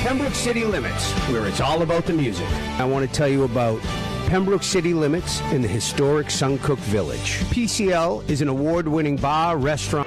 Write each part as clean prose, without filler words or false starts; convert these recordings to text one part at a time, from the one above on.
Pembroke City Limits, where it's all about the music. I want to tell you about Pembroke City Limits in the historic Suncook Village. PCL is an award-winning bar, restaurant.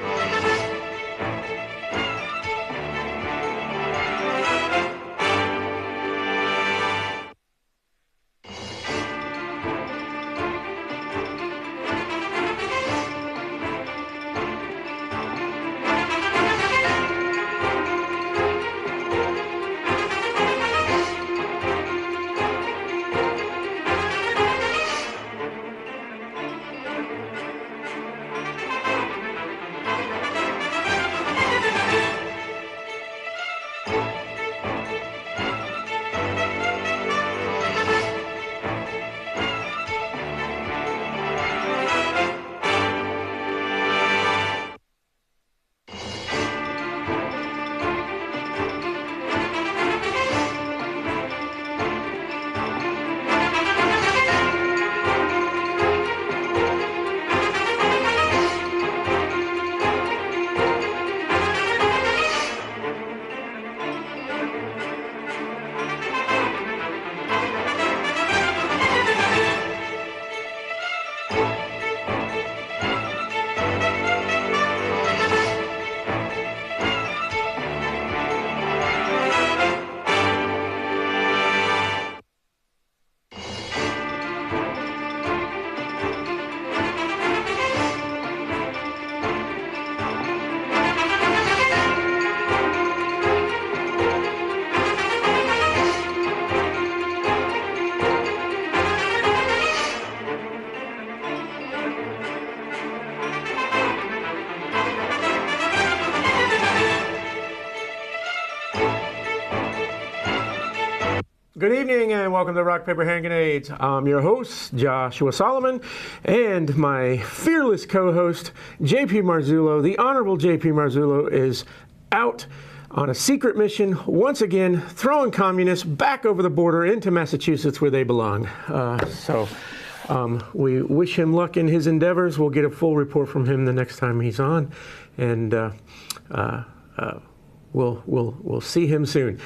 Good evening and welcome to Rock, Paper, Hand Grenades. I'm your host, Joshua Solomon, and my fearless co-host, JP Marzullo. The Honorable JP Marzullo is out on a secret mission, once again, throwing communists back over the border into Massachusetts where they belong. We wish him luck in his endeavors. We'll get a full report from him the next time he's on, and we'll see him soon.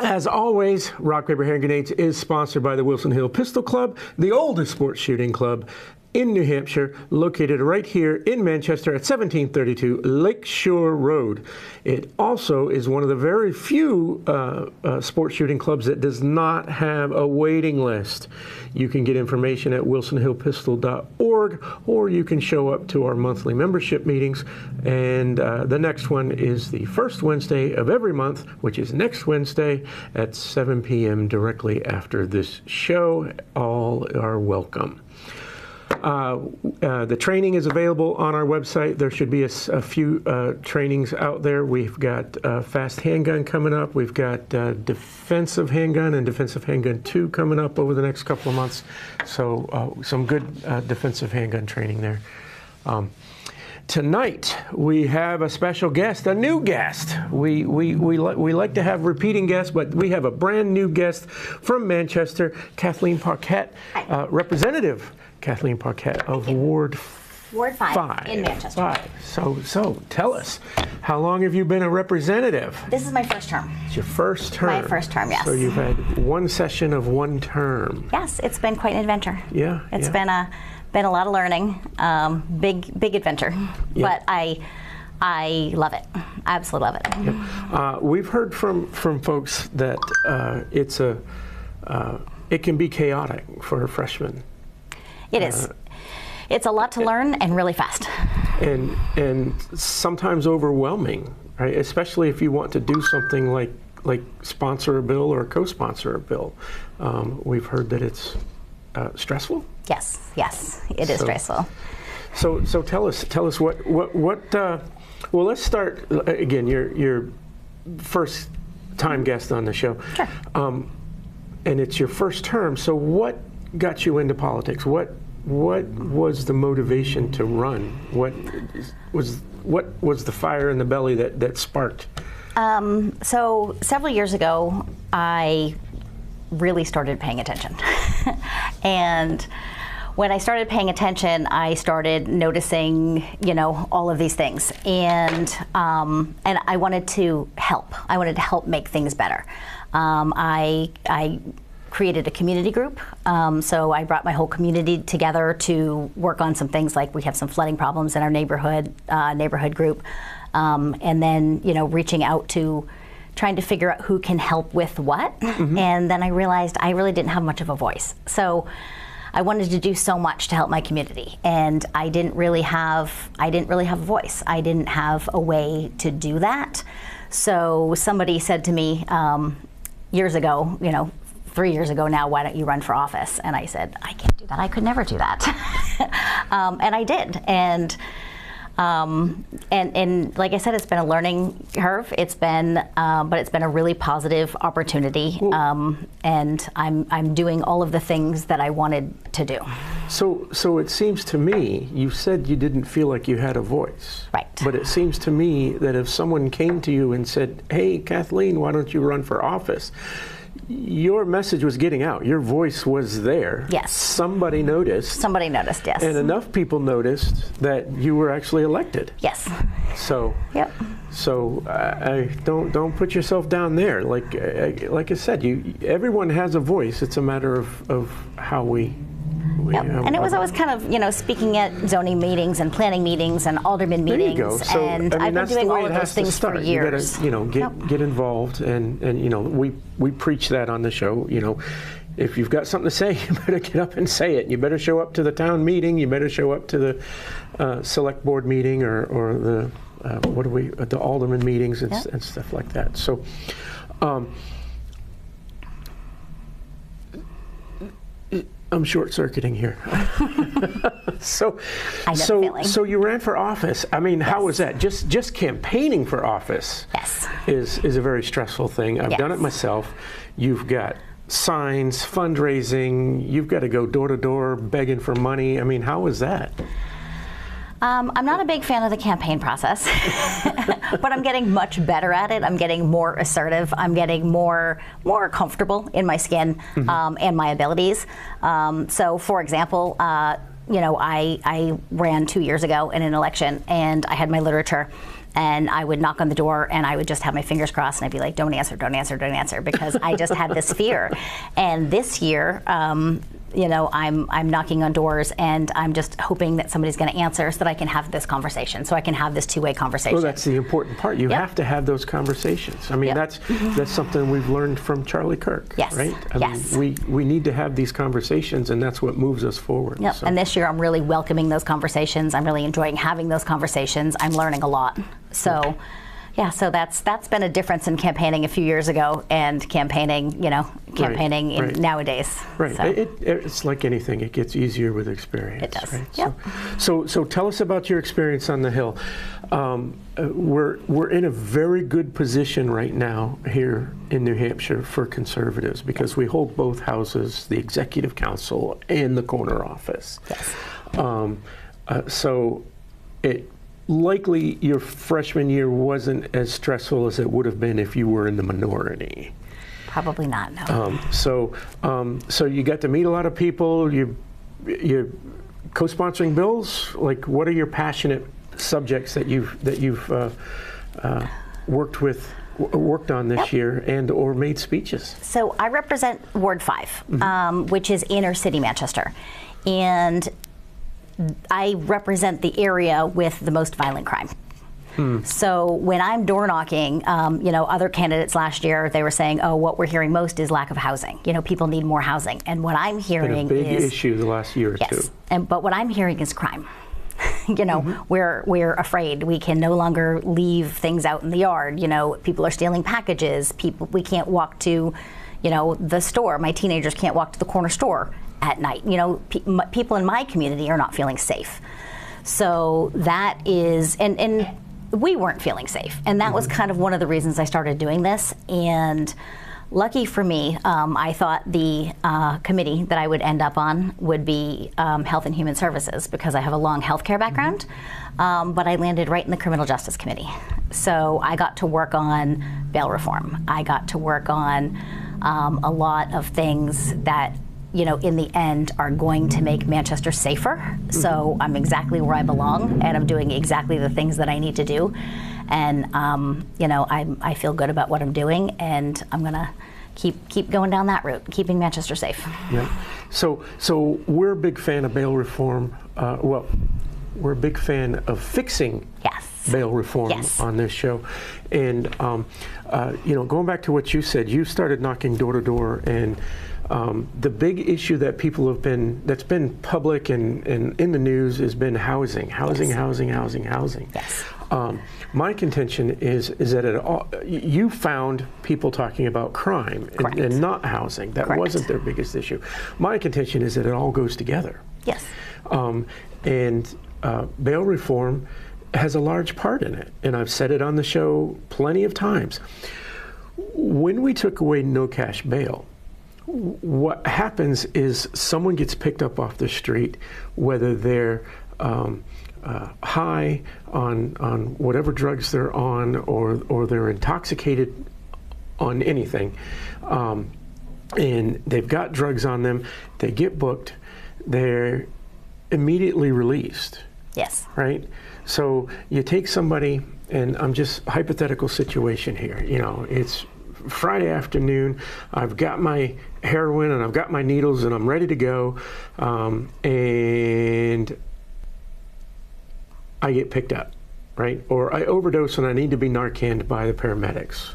As always, Rock, Paper, Hand Grenades is sponsored by the Wilson Hill Pistol Club, the oldest sports shooting club in New Hampshire, located right here in Manchester at 1732 Lakeshore Road. It also is one of the very few sports shooting clubs that does not have a waiting list. You can get information at wilsonhillpistol.org, or you can show up to our monthly membership meetings. And the next one is the first Wednesday of every month, which is next Wednesday at 7 p.m. directly after this show. All are welcome. The training is available on our website. There should be a few trainings out there. We've got fast handgun coming up. We've got defensive handgun and defensive handgun 2 coming up over the next couple of months. So some good defensive handgun training there. Tonight we have a special guest, a new guest. We like to have repeating guests, but we have a brand new guest from Manchester, Kathleen Parkett, Representative Kathleen Parkett of Ward 5 in Manchester. So tell us, how long have you been a representative? This is my first term. It's your first term? My first term, yes. So you've had one session of one term. Yes, it's been quite an adventure. Yeah. It's been a lot of learning, big adventure, but I love it. I absolutely love it. Yeah. We've heard from folks that it can be chaotic for a freshman. It is. It's a lot to learn and really fast. And sometimes overwhelming, right? Especially if you want to do something like sponsor a bill or co-sponsor a bill. We've heard that it's stressful. Yes, it is stressful. So tell us what. Well, let's start again. Your first time guest on the show. Sure. And it's your first term. So what got you into politics? What was the motivation to run? What was the fire in the belly that sparked? So several years ago, I really started paying attention. And when I started paying attention, I started noticing, all of these things, and I wanted to help. I wanted to help make things better. I created a community group, so I brought my whole community together to work on some things, like we have some flooding problems in our neighborhood group, and then reaching out to trying to figure out who can help with what. And then I realized I really didn't have much of a voice. So I wanted to do so much to help my community, and I didn't really have a voice. I didn't have a way to do that. So somebody said to me years ago, 3 years ago now, why don't you run for office? And I said, I can't do that. I could never do that. And I did. And like I said, it's been a learning curve. It's been, but it's been a really positive opportunity. And I'm doing all of the things that I wanted to do. So it seems to me, you said you didn't feel like you had a voice. Right. But it seems to me that if someone came to you and said, hey, Kathleen, why don't you run for office? Your message was getting out. Your voice was there. Yes. Somebody noticed. Somebody noticed, yes. And enough people noticed that you were actually elected. Yes. So. Yep. So don't put yourself down there. Like I said, everyone has a voice. It's a matter of how we. Yep. And it was always kind of, speaking at zoning meetings and planning meetings and alderman meetings. There you go. So, and I've been doing all of those things for years. You gotta, get involved, and we preach that on the show. If you've got something to say, you better get up and say it. You better show up to the town meeting. You better show up to the select board meeting or the the alderman meetings and stuff like that. So. I'm short-circuiting here. So you ran for office. I mean, how was that? Just campaigning for office is a very stressful thing. I've done it myself. You've got signs, fundraising. You've got to go door to door begging for money. I mean, how was that? I'm not a big fan of the campaign process, but I'm getting much better at it. I'm getting more assertive. I'm getting more comfortable in my skin and my abilities. So, for example, I ran 2 years ago in an election, and I had my literature. And I would knock on the door, and I would just have my fingers crossed, and I'd be like, don't answer, don't answer, don't answer, because I just had this fear. And this year, I'm knocking on doors, and I'm just hoping that somebody's going to answer so that I can have this conversation, so I can have this two-way conversation. Well, that's the important part. You have to have those conversations. I mean, that's something we've learned from Charlie Kirk, right? I mean, we need to have these conversations, and that's what moves us forward. Yep. So. And this year, I'm really welcoming those conversations. I'm really enjoying having those conversations. I'm learning a lot. So, so that's been a difference in campaigning a few years ago and campaigning nowadays. Right. So. It's like anything; it gets easier with experience. It does. Right? Yep. So tell us about your experience on the Hill. We're in a very good position right now here in New Hampshire for conservatives because we hold both houses, the executive council and the corner office. Yes. So it. Likely your freshman year wasn't as stressful as it would have been if you were in the minority. Probably not, no. So you got to meet a lot of people. You're co-sponsoring bills. Like, what are your passionate subjects that you've worked on this year and or made speeches? So I represent Ward 5, which is inner city Manchester, and I represent the area with the most violent crime. So when I'm door knocking, other candidates last year, they were saying, oh, what we're hearing most is lack of housing. People need more housing. And what I'm hearing is... Been a big issue the last year or two. But what I'm hearing is crime. We're afraid. We can no longer leave things out in the yard. People are stealing packages. We can't walk to, the store. My teenagers can't walk to the corner store at night. People in my community are not feeling safe. So that is, and we weren't feeling safe. And that was kind of one of the reasons I started doing this. And lucky for me, I thought the committee that I would end up on would be Health and Human Services because I have a long healthcare background. But I landed right in the Criminal Justice Committee. So I got to work on bail reform. I got to work on a lot of things that in the end are going to make Manchester safer. So I'm exactly where I belong, and I'm doing exactly the things that I need to do. And, I feel good about what I'm doing, and I'm going to keep going down that route, keeping Manchester safe. Yeah. So we're a big fan of bail reform. We're a big fan of fixing bail reform on this show. And, going back to what you said, you started knocking door to door, and the big issue that people that's been public and in the news has been housing. Yes. My contention is that you found people talking about crime and not housing. That wasn't their biggest issue. My contention is that it all goes together. Yes. And bail reform has a large part in it. And I've said it on the show plenty of times. When we took away no cash bail, what happens is someone gets picked up off the street, whether they're high on whatever drugs they're on, or they're intoxicated on anything, and they've got drugs on them, they get booked, they're immediately released. Yes. Right? So you take somebody, and I'm just hypothetical situation here, it's Friday afternoon, I've got my heroin and I've got my needles and I'm ready to go, and I get picked up, right? Or I overdose and I need to be Narcaned by the paramedics.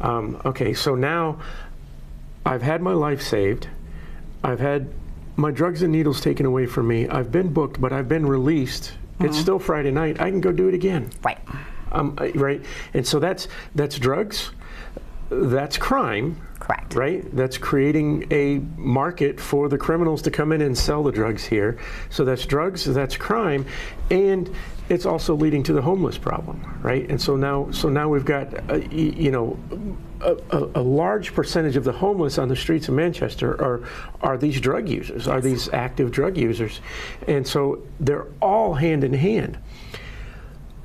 Okay, so now I've had my life saved. I've had my drugs and needles taken away from me. I've been booked, but I've been released. It's still Friday night. I can go do it again. Right. Right. And so that's drugs. That's crime. Correct. Right? That's creating a market for the criminals to come in and sell the drugs here. So that's drugs, that's crime, and it's also leading to the homeless problem, right? And so now we've got a large percentage of the homeless on the streets of Manchester are these drug users, are these active drug users, and so they're all hand in hand.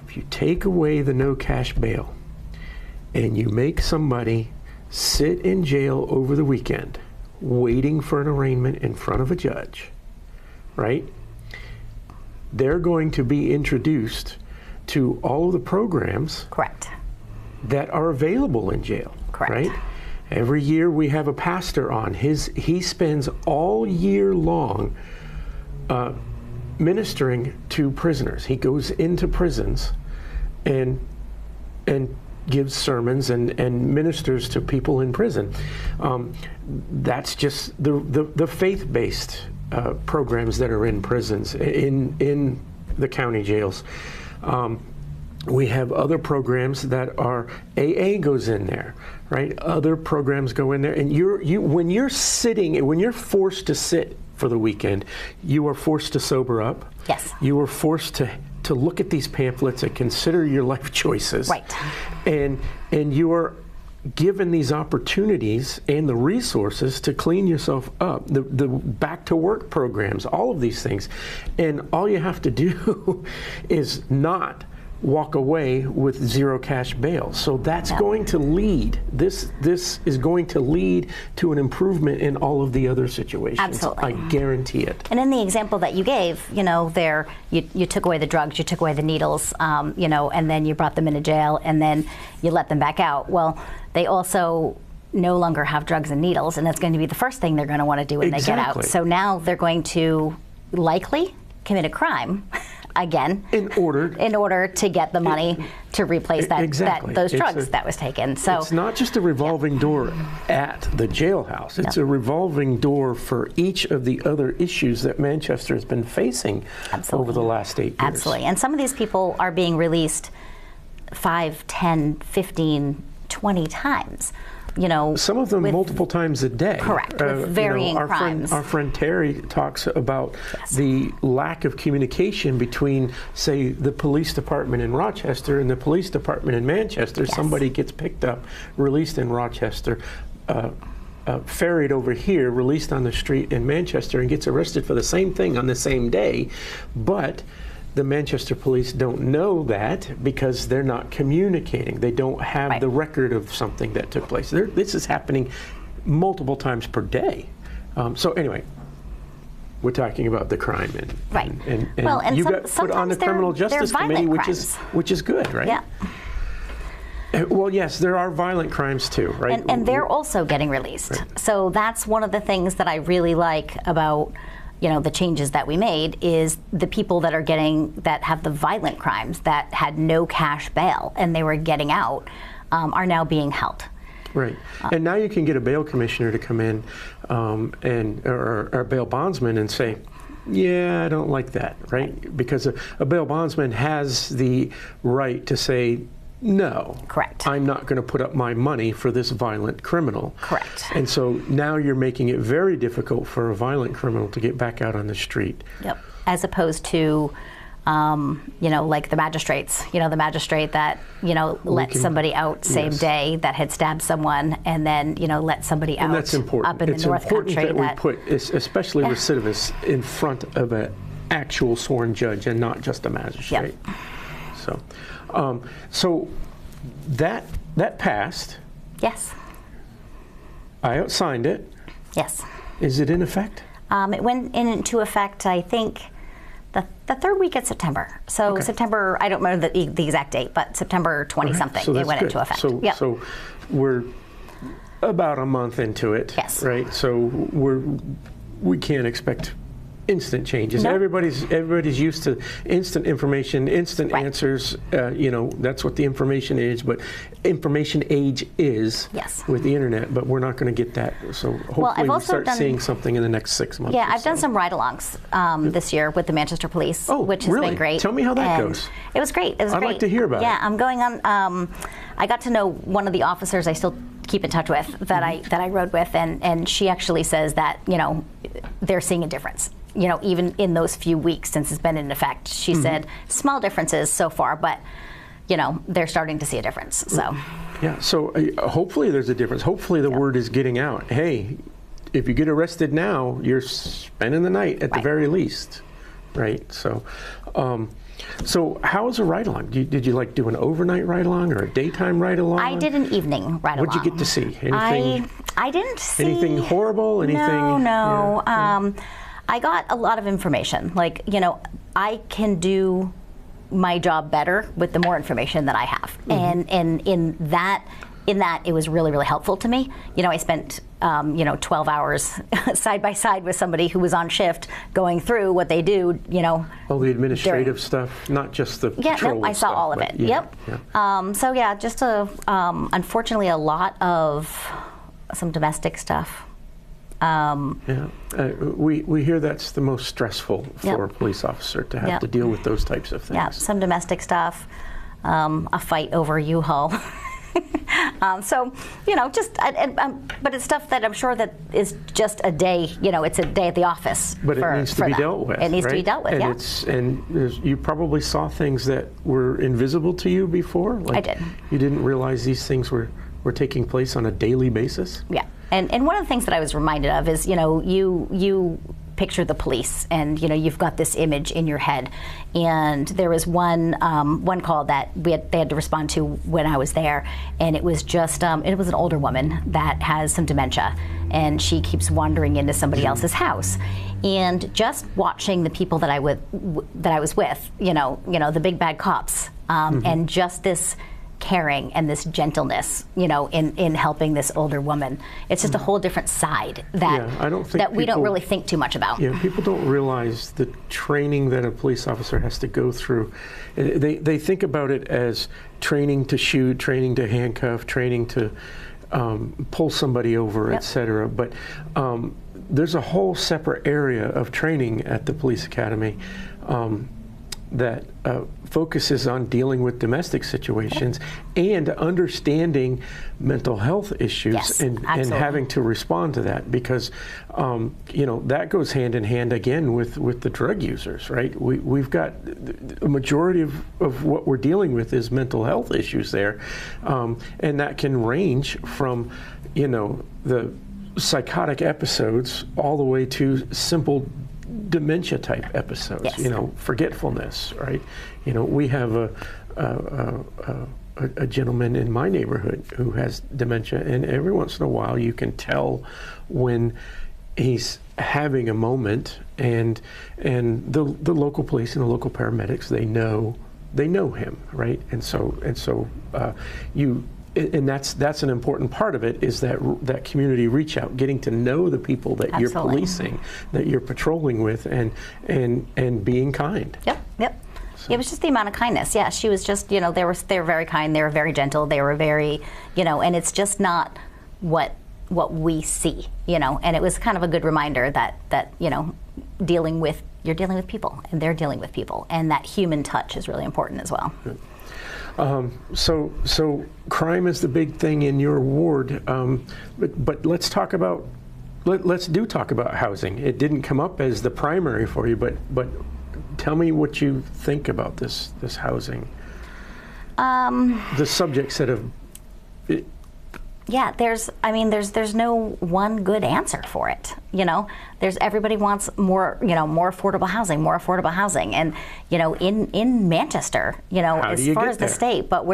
If you take away the no cash bail, and you make somebody sit in jail over the weekend waiting for an arraignment in front of a judge, right? They're going to be introduced to all of the programs Correct. that are available in jail. Correct. Right? Every year we have a pastor on. He spends all year long ministering to prisoners. He goes into prisons and gives sermons and ministers to people in prison. That's just the faith-based programs that are in prisons, in the county jails. We have other programs that are, AA goes in there, right? Other programs go in there, and when you're forced to sit for the weekend, you are forced to sober up. Yes. You are forced to look at these pamphlets and consider your life choices. Right. And you are given these opportunities and the resources to clean yourself up, the back to work programs, all of these things. And all you have to do is not walk away with zero cash bail. So that's going to lead, this is going to lead to an improvement in all of the other situations. Absolutely. I guarantee it. And in the example that you gave, you took away the drugs, you took away the needles, and then you brought them into jail, and then you let them back out. Well, they also no longer have drugs and needles, and that's going to be the first thing they're going to want to do when they get out. So now they're going to likely commit a crime again in order to get the money to replace those drugs that was taken. So it's not just a revolving door at the jailhouse. It's a revolving door for each of the other issues that Manchester has been facing over the last 8 years. Absolutely. And some of these people are being released 5, 10, 15, 20 times. Some of them multiple times a day. Correct, with varying crimes. Our friend Terry talks about the lack of communication between, say, the police department in Rochester and the police department in Manchester. Yes. Somebody gets picked up, released in Rochester, ferried over here, released on the street in Manchester, and gets arrested for the same thing on the same day. But the Manchester police don't know that because they're not communicating. They don't have the record of something that took place. This is happening multiple times per day. So anyway, we're talking about the crime, and Right. and Well, and you some- got put on the sometimes they're- criminal they're justice committee, violent which is good, right? Yeah. Well, yes, there are violent crimes too, right? And they're also getting released. Right. So that's one of the things that I really like about, the changes that we made is the people that have the violent crimes that had no cash bail and they were getting out are now being held. Right, and now you can get a bail commissioner to come in or a bail bondsman and say, yeah, I don't like that, right? Because a bail bondsman has the right to say, no. Correct. I'm not going to put up my money for this violent criminal. Correct. And so now you're making it very difficult for a violent criminal to get back out on the street. Yep. As opposed to, like the magistrates, the magistrate that, let somebody out same Yes. day that had stabbed someone and then, let somebody out And that's important. up in It's the North important Country. that we put, especially Yeah. recidivists, in front of an actual sworn judge and not just a magistrate. Yep. So that passed. Yes. I outsigned it. Yes. Is it in effect? It went into effect, I think, the third week of September. So Okay. September, I don't remember the exact date, but September 20-something, So it that's went good. into effect. So, Yep. so we're about a month into it. Yes. Right. So we can't expect instant changes. No. Everybody's used to instant information, instant Right. answers. That's what the information age, but information age is Yes. with the internet. But we're not going to get that. So hopefully I've we also start done- seeing something in the next 6 months. Yeah, or I've done so. some ride-alongs this year with the Manchester Police, Oh, which has really? been great. Tell me how that And goes. It was great. It was I'd great. like to hear about Yeah, it. I'm going on. I got to know one of the officers I still keep in touch with that I rode with, and she actually says that they're seeing a difference. Even in those few weeks since it's been in effect, she said small differences so far, but they're starting to see a difference. So. Yeah, so hopefully there's a difference. Hopefully the word is getting out. Hey, if you get arrested now, you're spending the night at the Right. very least, right? So, so how was a ride-along? Did you do an overnight ride-along or a daytime ride-along? I did an evening ride-along. What'd you get to see? Anything? I didn't see Anything horrible? Anything? No. Yeah. I got a lot of information. I can do my job better with the more information that I have, and in that it was really, really helpful to me. I spent 12 hours side by side with somebody who was on shift going through what they do. All the administrative stuff, not just the Yeah, patrol no, I saw stuff, all of but it. yeah, Yep. yeah. So yeah, just unfortunately a lot of some domestic stuff. Yeah, we hear that's the most stressful for Yep. a police officer to have Yep. to deal with those types of things. Yeah, some domestic stuff, a fight over U-Haul. So, but it's stuff that I'm sure that is just a day, it's a day at the office. But it needs to be them. dealt with. It needs to be right? dealt with, and yeah. You probably saw things that were invisible to you before. I did. You didn't realize these things were taking place on a daily basis. Yeah, and one of the things that I was reminded of is, you picture the police, and you've got this image in your head. And there was one call that they had to respond to when I was there, and it was just it was an older woman that has some dementia, and she keeps wandering into somebody else's house. And just watching the people that I was with, the big bad cops, and just this caring and this gentleness, in helping this older woman. It's just a whole different side that I don't think we don't people- really think too much about. Yeah, people don't realize the training that a police officer has to go through. They think about it as training to shoot, training to handcuff, training to pull somebody over, Yep. et cetera. But there's a whole separate area of training at the police academy that focuses on dealing with domestic situations and understanding mental health issues Yes, and absolutely. having to respond to that, because that goes hand in hand again with the drug users, right? We've got a majority of what we're dealing with is mental health issues there, and that can range from the psychotic episodes all the way to simple dementia type episodes, Yes. Forgetfulness, right? We have a gentleman in my neighborhood who has dementia, and every once in a while you can tell when he's having a moment, and the local police and the local paramedics, they know him, right? And so that's an important part of it, is that community reach out, getting to know the people that you're Absolutely. policing, that you're patrolling with, and being kind. Yep. It was just the amount of kindness. Yeah, she was just, they were very kind, they were very gentle, they were very, and it's just not what we see, and it was kind of a good reminder that you're dealing with people, and they're dealing with people, and that human touch is really important as well. So crime is the big thing in your ward, but let's talk about housing. It didn't come up as the primary for you, but tell me what you think about this housing. The subjects that have. Yeah, there's no one good answer for it. Everybody wants more affordable housing, and in Manchester, as far as the state, but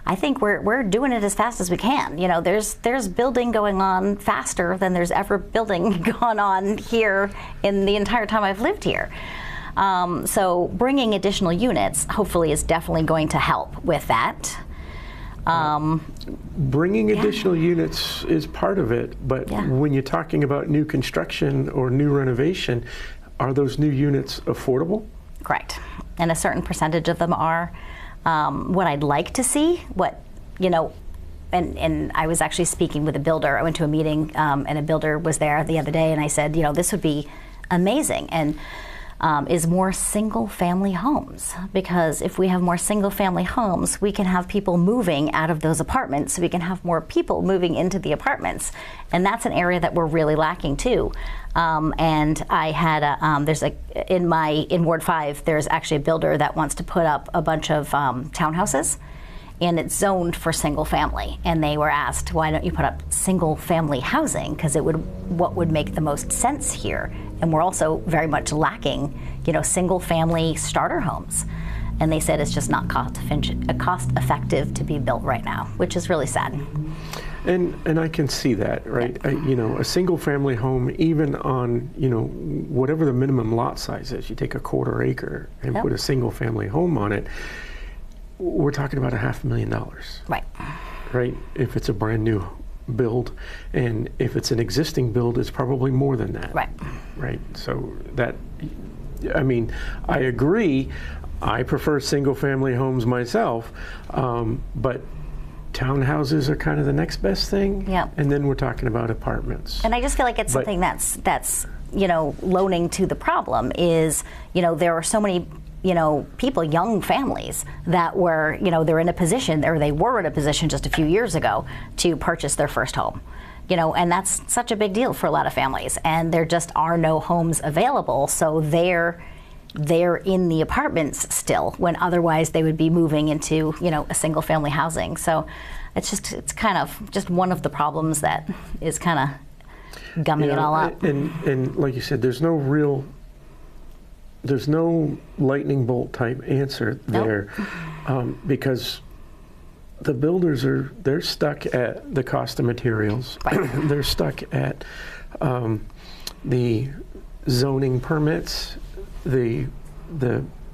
I think we're doing it as fast as we can. There's building going on faster than there's ever building gone on here in the entire time I've lived here. So bringing additional units hopefully is definitely going to help with that. Bringing additional units is part of it, but when you're talking about new construction or new renovation, are those new units affordable? Correct. And a certain percentage of them are. What I'd like to see, and I was actually speaking with a builder. I went to a meeting, and a builder was there the other day, and I said, this would be amazing. And is more single-family homes, because if we have more single-family homes, we can have people moving out of those apartments, so we can have more people moving into the apartments, and that's an area that we're really lacking too. And I had in Ward 5, there's actually a builder that wants to put up a bunch of townhouses, and it's zoned for single family. And they were asked, why don't you put up single family housing? Because what would make the most sense here? And we're also very much lacking, single family starter homes. And they said it's just not cost effective to be built right now, which is really sad. And I can see that, right? A single family home, even on, whatever the minimum lot size is, you take a quarter acre and put a single family home on it, we're talking about $500,000. Right. Right? If it's a brand new build, and if it's an existing build, it's probably more than that. Right. Right. So I agree. I prefer single family homes myself, but townhouses are kind of the next best thing. Yeah. And then we're talking about apartments. And I just feel like it's something that's loaning to the problem is, there are so many people, young families that were, they're in a position, or they were in a position just a few years ago to purchase their first home. And that's such a big deal for a lot of families. And there just are no homes available, so they're in the apartments still, when otherwise they would be moving into, a single family housing. So it's kind of just one of the problems that is kind of gumming it all up. And like you said, there's no lightning bolt type answer there. Nope. Because the builders they're stuck at the cost of materials. Right. They're stuck at the zoning permits, the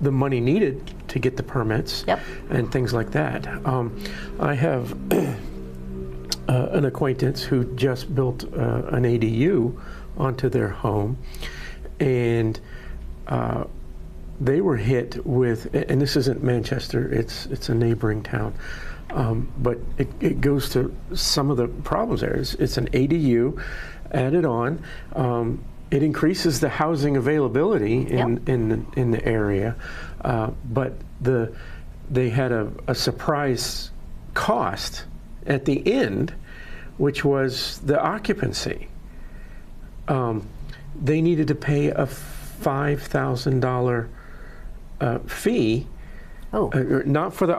money needed to get the permits, and things like that. I have an acquaintance who just built an ADU onto their home, and they were hit with, and this isn't Manchester, it's a neighboring town, but it goes to some of the problems there. It's an ADU added on. It increases the housing availability in the area, but they had a surprise cost at the end, which was the occupancy. They needed to pay a $5,000 fee, not for the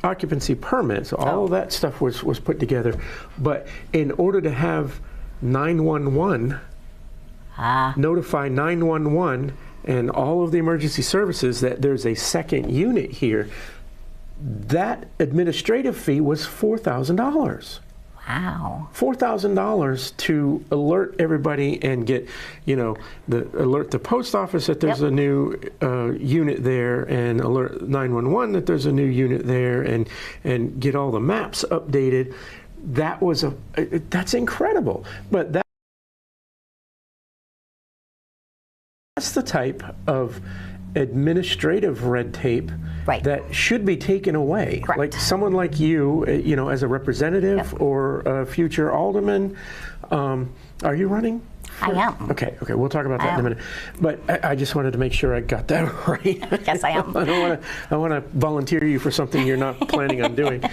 occupancy permit. So all of that stuff was put together, but in order to have 911 notify 911 and all of the emergency services that there's a second unit here, that administrative fee was $4,000. Wow. $4,000 to alert everybody and get, alert the post office that there's Yep. a new unit there, and alert 911 that there's a new unit there, and get all the maps updated. That's incredible. But that's the type of administrative red tape Right. that should be taken away. Correct. Like someone like you, as a representative Yep. or a future alderman. Are you running? I am. Okay, we'll talk about that in a am. minute. But I just wanted to make sure I got that right. Yes, I am. I want to volunteer you for something you're not planning on doing.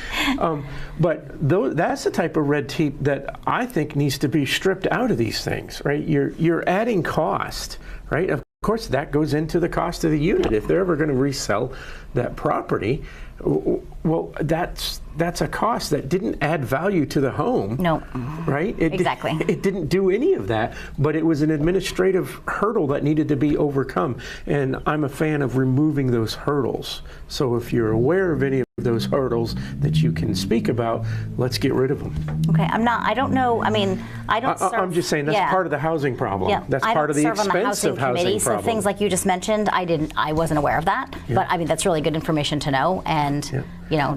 But that's the type of red tape that I think needs to be stripped out of these things, right? You're adding cost, right? Of course, that goes into the cost of the unit. If they're ever going to resell that property, well, that's a cost that didn't add value to the home. No. Right? Exactly. It didn't do any of that, but it was an administrative hurdle that needed to be overcome. And I'm a fan of removing those hurdles. So if you're aware of any of those hurdles that you can speak about, let's get rid of them. Okay, I don't know, I don't serve. I'm just saying that's part of the housing problem. Yeah, That's I part of the don't serve on the expensive housing committee, problem. so things like you just mentioned, I wasn't aware of that. Yeah. But that's really good information to know, and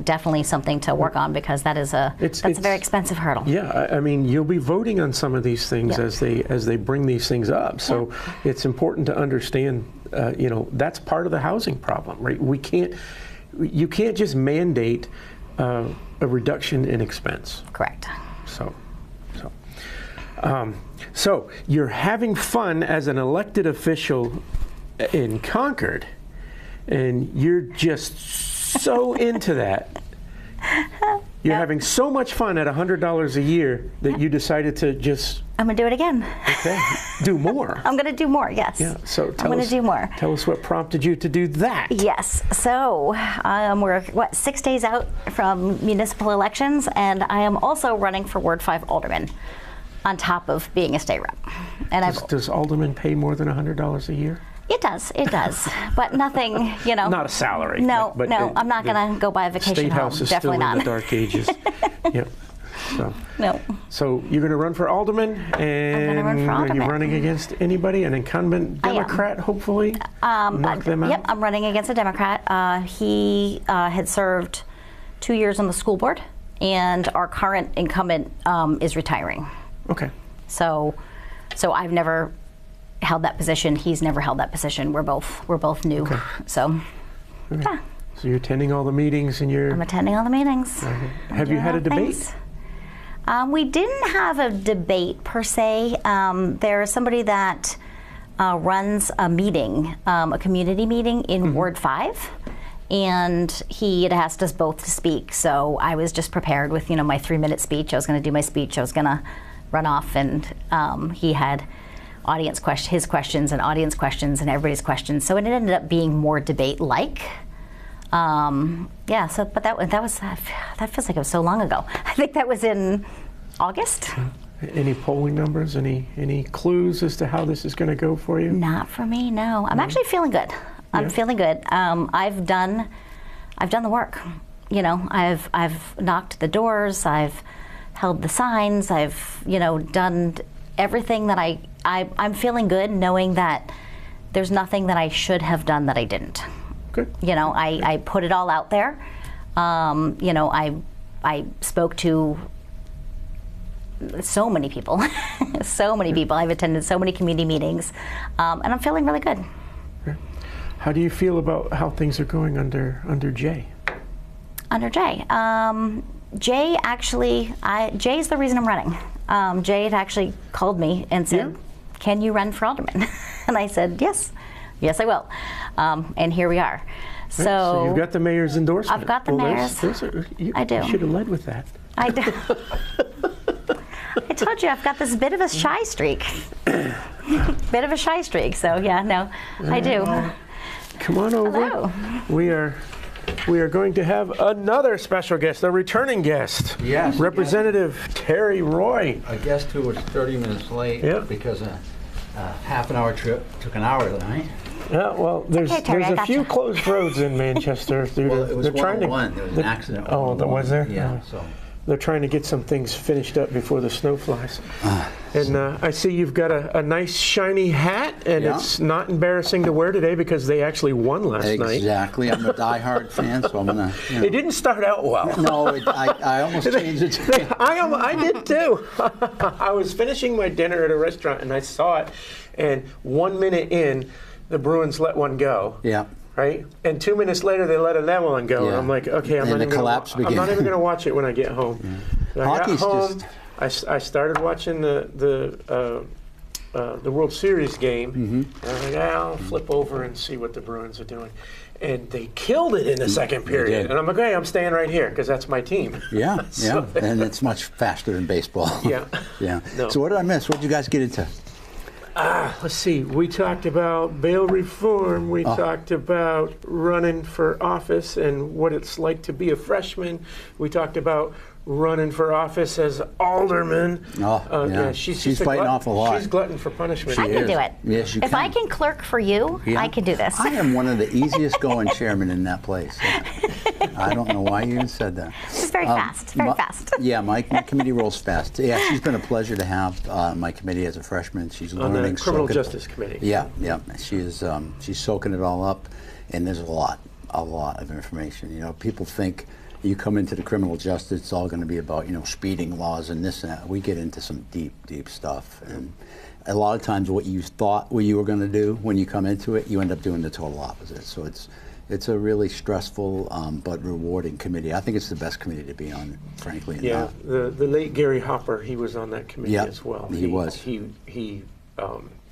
definitely something to work on, because that's a very expensive hurdle. Yeah, you'll be voting on some of these things Yeah. as they bring these things up. So it's important to understand, that's part of the housing problem, right? You can't just mandate a reduction in expense. Correct. So you're having fun as an elected official in Concord, and you're just so into that. You're having so much fun at $100 a year that you decided to just I'm going to do it again. do more. I'm going to do more, yes. Yeah. So I'm going to do more. Tell us what prompted you to do that. Yes. So we're 6 days out from municipal elections, and I am also running for Ward 5 alderman, on top of being a state rep. And Does alderman pay more than $100 a year? It does, but nothing, Not a salary. No, but I'm not going to go buy a vacation State home. House is Definitely still not. in the dark ages. Yep. No. So you're going to run for alderman, and gonna run for are alderman. you running against anybody? An incumbent I am. Democrat, hopefully? Knock them out? Yep, I'm running against a Democrat. He had served 2 years on the school board, and our current incumbent is retiring. Okay. So I've never held that position. He's never held that position. We're both new. Okay. So, Okay. yeah, So you're attending all the meetings, and you're... I'm attending all the meetings. Have you had a debate? We didn't have a debate per se. There is somebody that runs a meeting, a community meeting in Ward 5, and he had asked us both to speak. So I was just prepared with my 3-minute speech. I was going to do my speech. I was going to run off, and he had his questions and audience questions and everybody's questions. So it ended up being more debate-like. Yeah. So, but that feels like it was so long ago. I think that was in August. Any polling numbers? Any clues as to how this is going to go for you? Not for me. No. I'm actually feeling good. I'm feeling good. I've done the work. I've knocked the doors. I've held the signs. I've done everything that I'm feeling good, knowing that there's nothing that I should have done that I didn't. Good. I put it all out there. I spoke to so many people, so many people. I've attended so many community meetings, and I'm feeling really good. How do you feel about how things are going under Jay? Under Jay, Jay actually, Jay's the reason I'm running. Jay had actually called me and said, "Can you run for alderman?" And I said, "Yes, I will." And here we are. So you've got the mayor's endorsement. I've got the mayor's. I do. You should have led with that. I do. I told you I've got this bit of a shy streak. So yeah, no, I do. Come on over. Hello. We are going to have another special guest, a returning guest. Yes. Representative Terry Roy. A guest who was 30 minutes late because a half-an-hour trip took an hour tonight. Yeah, well, there's Terry, a few closed roads in Manchester. Well, it was 101. There was an accident. Oh, was there? Yeah. So. they're trying to get some things finished up before the snow flies. And I see you've got a nice shiny hat, and it's not embarrassing to wear today because they actually won last night. Exactly. I'm a diehard fan, so I'm gonna. It didn't start out well. No, I almost changed it. I did too. I was finishing my dinner at a restaurant and I saw it, and 1 minute in, the Bruins let one go. Yeah. Right? And 2 minutes later, they let another one go. Yeah. And I'm like, okay, I'm not even going to watch it when I get home. Yeah. I got Hockey's home. just. I started watching the World Series game. And I'm like, I'll flip over and see what the Bruins are doing. And they killed it in the second period. And I'm like, okay, I'm staying right here because that's my team. Yeah, yeah. And it's much faster than baseball. Yeah. Yeah. No. So what did I miss? What did you guys get into? Let's see. We talked about bail reform. We talked about running for office and what it's like to be a freshman. We talked about running for office as alderman. She's fighting off a lot. She's glutton for punishment. I can do it. Yes, you if can. I can clerk for you, I can do this. I am one of the easiest going chairmen in that place. I don't know why you even said that. It's very fast. Very fast. Yeah, my committee rolls fast. Yeah, she's been a pleasure to have my committee as a freshman. She's learning. On the Criminal Justice Committee. Yeah, yeah. She's soaking it all up, and there's a lot of information. You know, people think you come into the criminal justice, it's all going to be about, speeding laws and this and that. We get into some deep, deep stuff. And a lot of times what you thought what you were going to do when you come into it, you end up doing the total opposite. So it's a really stressful but rewarding committee. I think it's the best committee to be on, frankly. Yeah, the late Gary Hopper, he was on that committee as well. He was. He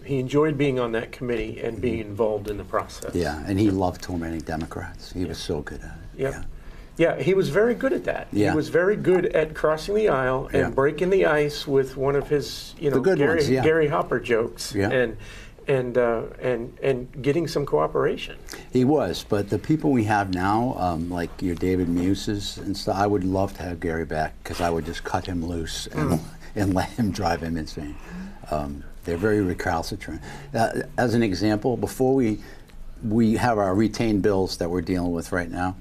enjoyed being on that committee and being involved in the process. Yeah, and he loved tormenting Democrats. He was so good at it. Yep. Yeah. Yeah, he was very good at that. Yeah. He was very good at crossing the aisle and breaking the ice with one of his, Gary Hopper jokes, and getting some cooperation. He was, but the people we have now, like your David Muses and stuff, I would love to have Gary back because I would just cut him loose and let him drive him insane. They're very recalcitrant. As an example, before we have our retained bills that we're dealing with right now.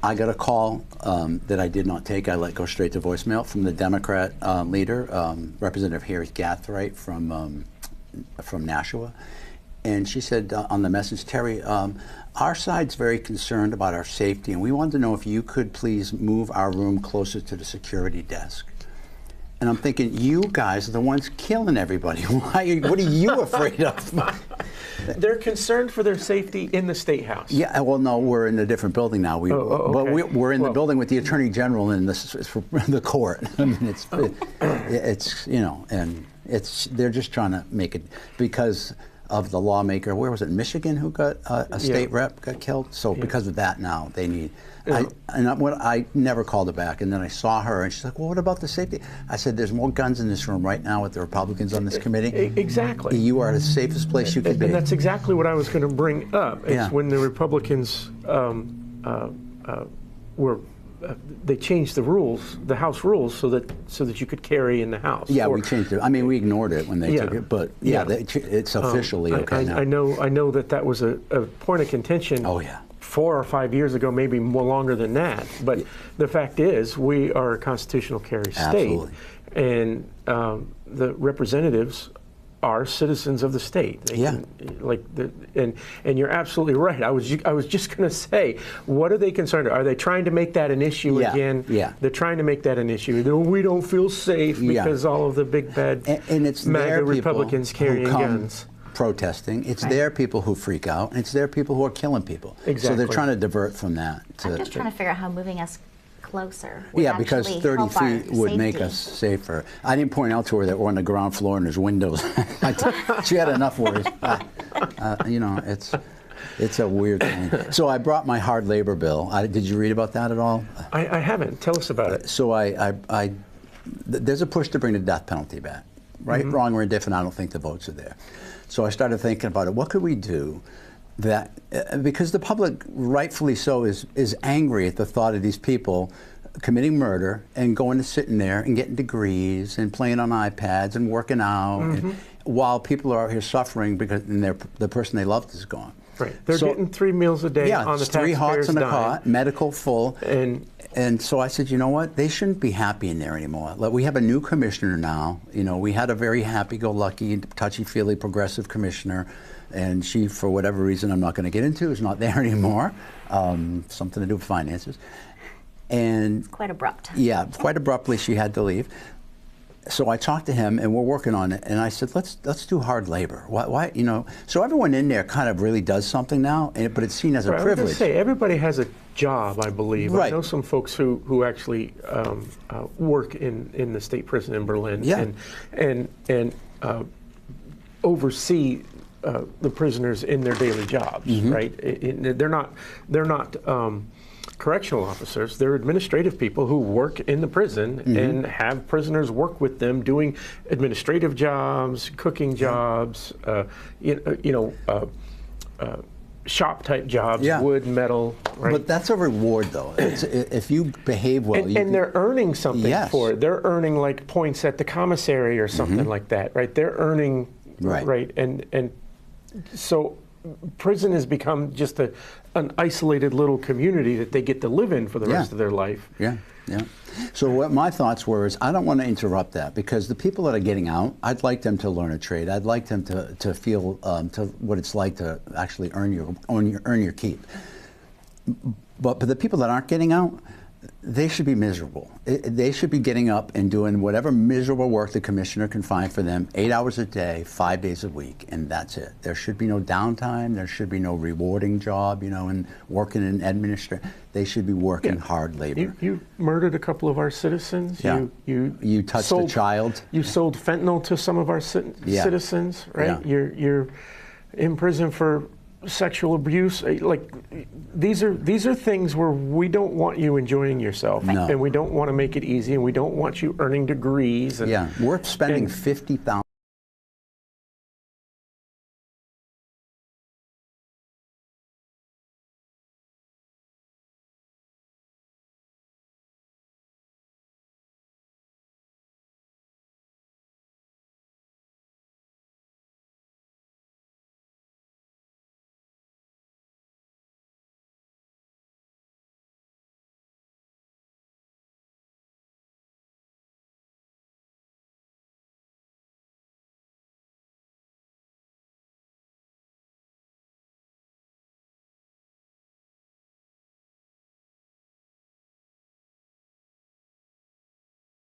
I got a call that I did not take. I let go straight to voicemail from the Democrat leader, Representative Harry Gathright from Nashua. And she said on the message, Terry, our side's very concerned about our safety, and we wanted to know if you could please move our room closer to the security desk. And I'm thinking, you guys are the ones killing everybody. What are you afraid of? They're concerned for their safety in the State House. Yeah, well, no, we're in a different building now. Okay. But we're in the building with the Attorney General and the court. I mean, it's and they're just trying to make it because of the lawmaker. Where was it? Michigan, who got a state rep got killed. So because of that, now they need. I never called her back, and then I saw her, and she's like, "Well, what about the safety?" I said, "There's more guns in this room right now with the Republicans on this committee. Exactly. You are the safest place you could be." And that's exactly what I was going to bring up. It's when the Republicans they changed the rules, the House rules, so that you could carry in the House. Yeah, we changed it. I mean, we ignored it when they took it, but it's officially okay now. I know that was a point of contention. Oh yeah. 4 or 5 years ago, maybe more longer than that. But the fact is, we are a constitutional carry state, Absolutely. and the representatives are citizens of the state. They can, and you're absolutely right. I was just going to say, what are they concerned about? Are they trying to make that an issue again? Yeah. They're trying to make that an issue. We don't feel safe because all of the big bad and it's MAGA Republicans carrying guns. Protesting. It's their people who freak out, and it's their people who are killing people. Exactly. So they're trying to divert from that. I'm just trying to figure out how moving us closer would because actually 30 help our feet would make safety. us safer. I didn't point out to her that we're on the ground floor and there's windows. She had enough worries. It's a weird thing. So I brought my hard labor bill. Did you read about that at all? I haven't. Tell us about it. So there's a push to bring the death penalty back. Right, wrong, or indifferent, I don't think the votes are there. So I started thinking about it. What could we do that, because the public, rightfully so, is angry at the thought of these people committing murder and going to sitting there and getting degrees and playing on iPads and working out, and, while people are out here suffering because the person they loved is gone. Right. They're getting 3 meals a day on the taxpayer's three hots in a dime. cot, medical full. And so I said, you know what? They shouldn't be happy in there anymore. We have a new commissioner now. You know, we had a very happy-go-lucky, touchy-feely, progressive commissioner, and she, for whatever reason I'm not going to get into, is not there anymore. Something to do with finances. And It's quite abrupt. yeah, quite abruptly she had to leave. So I talked to him, and we're working on it. And I said, let's do hard labor. Why, you know? So everyone in there kind of really does something now, but it's seen as a Right, I was privilege. gonna say, everybody has a job, I believe. I Right. know some folks who actually work in the state prison in Berlin Yeah. and oversee the prisoners in their daily jobs. Mm-hmm. Right? They're not correctional officers. They're administrative people who work in the prison Mm-hmm. and have prisoners work with them doing administrative jobs, cooking jobs, shop type jobs, Yeah. wood, metal, right? But that's a reward, though. If you behave well, and they're earning something Yes. for it. They're earning like points at the commissary or something like that, right? They're earning, Right. And so prison has become just an isolated little community that they get to live in for the rest of their life. Yeah, yeah. So what my thoughts were is I don't want to interrupt that, because the people that are getting out, I'd like them to learn a trade. I'd like them to feel to what it's like to actually earn your keep. But the people that aren't getting out, they should be miserable. They should be getting up and doing whatever miserable work the commissioner can find for them, 8 hours a day, 5 days a week, and that's it. There should be no downtime. There should be no rewarding job, you know, and working in administration. They should be working hard labor. You murdered a couple of our citizens. Yeah. You touched a child. You sold fentanyl to some of our citizens, right? Yeah. You're in prison for sexual abuse. Like these are things where we don't want you enjoying yourself, No. and we don't want to make it easy, and we don't want you earning degrees. And, Yeah, we're spending and- $50,000.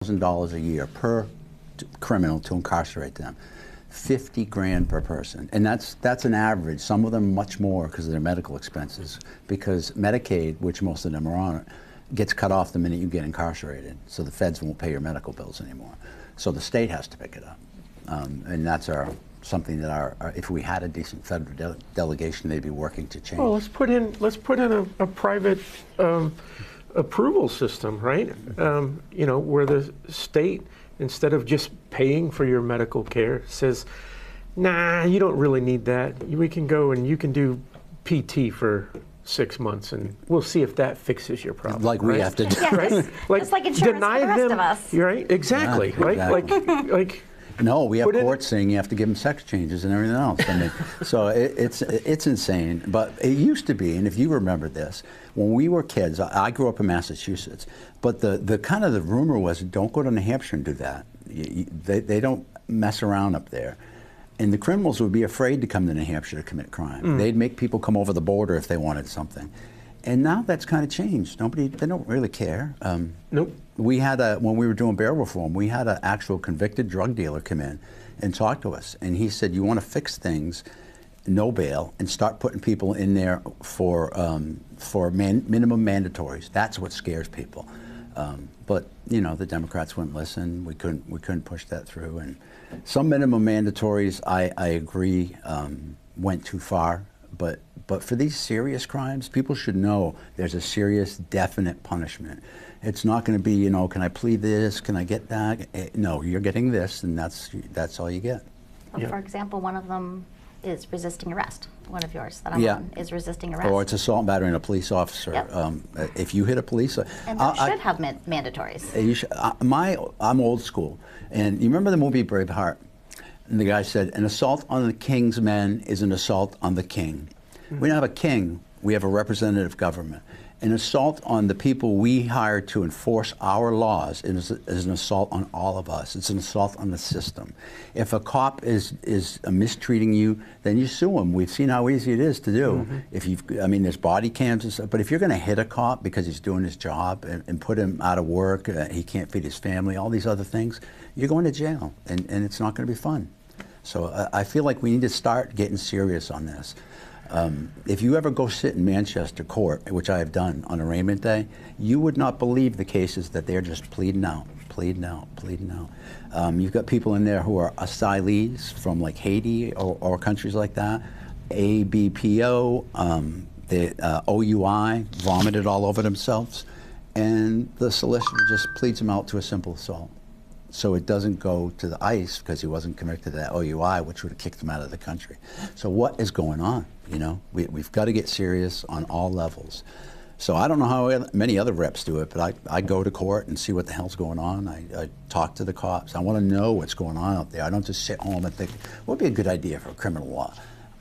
$1,000 a year per criminal to incarcerate them. 50 grand per person, and that's an average. Some of them much more because of their medical expenses, because Medicaid, which most of them are on, gets cut off the minute you get incarcerated, so the feds won't pay your medical bills anymore. So the state has to pick it up, and that's something that if we had a decent federal delegation, they'd be working to change. Well, let's put in a private approval system, right? Where the state, instead of just paying for your medical care, says, nah, you don't really need that. We can go and you can do PT for 6 months, and we'll see if that fixes your problem. Like we have to do. Yes. Right? Just like insurance for the rest of us. Right? Exactly. Yeah, Right? exactly. Like No, we have Put it- courts saying you have to give them sex changes and everything else. I mean, so it's insane. But it used to be, and if you remember this, when we were kids, I grew up in Massachusetts, but the kind of the rumor was, don't go to New Hampshire and do that. They don't mess around up there. And the criminals would be afraid to come to New Hampshire to commit crime. They'd make people come over the border if they wanted something. And now that's kind of changed. They don't really care. Nope. We had when we were doing bail reform, we had an actual convicted drug dealer come in and talk to us. And he said, you want to fix things, no bail, and start putting people in there for minimum mandatories. That's what scares people. But the Democrats wouldn't listen. We couldn't push that through. And some minimum mandatories, I agree, went too far. But for these serious crimes, people should know there's a serious, definite punishment. It's not going to be, can I plead this? Can I get that? No, you're getting this, and that's all you get. Well, Yeah. For example, one of them is resisting arrest. One of yours that I'm Yeah. on is resisting arrest. Or it's assault and battery on a police officer. Yep. If you hit a police, and that should have mandatories. You should, I'm old school, and you remember the movie Braveheart? And the guy said, an assault on the king's men is an assault on the king. We don't have a king, we have a representative government. An assault on the people we hire to enforce our laws is an assault on all of us. It's an assault on the system. If a cop is mistreating you, then you sue him. We've seen how easy it is to do. I mean, there's body cams and stuff, but if you're going to hit a cop because he's doing his job and put him out of work, he can't feed his family, all these other things, you're going to jail, and it's not going to be fun. So I feel like we need to start getting serious on this. If you ever go sit in Manchester court, which I have done on arraignment day, you would not believe the cases that they're just pleading out. You've got people in there who are asylees from like Haiti or countries like that, ABPO, the OUI, vomited all over themselves, and the solicitor just pleads them out to a simple assault. So it doesn't go to the ICE because he wasn't convicted of that OUI, which would have kicked him out of the country. So what is going on? You know, we've got to get serious on all levels. So I don't know how many other reps do it, but I go to court and see what the hell's going on. I talk to the cops. I want to know what's going on out there. I don't just sit home and think, what would be a good idea for criminal law?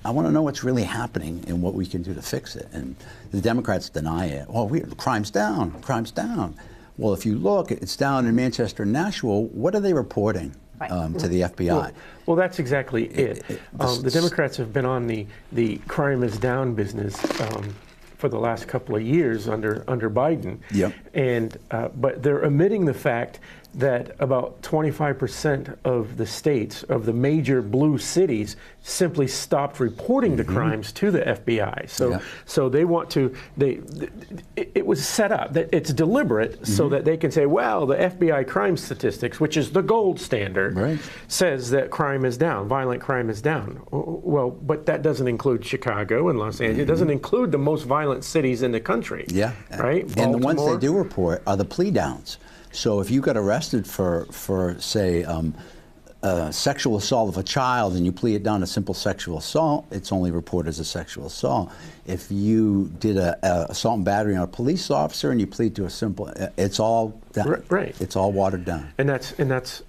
I want to know what's really happening and what we can do to fix it. And the Democrats deny it. Well, crime's down, crime's down. Well, if you look, it's down in Manchester and Nashville. What are they reporting to the FBI? Well, that's exactly it. The Democrats have been on the crime is down business for the last couple of years under Biden. Yep. And but they're omitting the fact that about 25% of the states, of the major blue cities, simply stopped reporting the crimes to the FBI. So they want to, it was set up, that it's deliberate so that they can say, well, the FBI crime statistics, which is the gold standard, says that crime is down, violent crime is down. Well, but that doesn't include Chicago and Los Angeles. It doesn't include the most violent cities in the country. Yeah. Right? And the ones they do report are the plea downs. So if you got arrested for say, sexual assault of a child and you plead it down to simple sexual assault, it's only reported as a sexual assault. If you did a assault and battery on a police officer and you plead to a simple, it's all down. Right. It's all watered down. And that's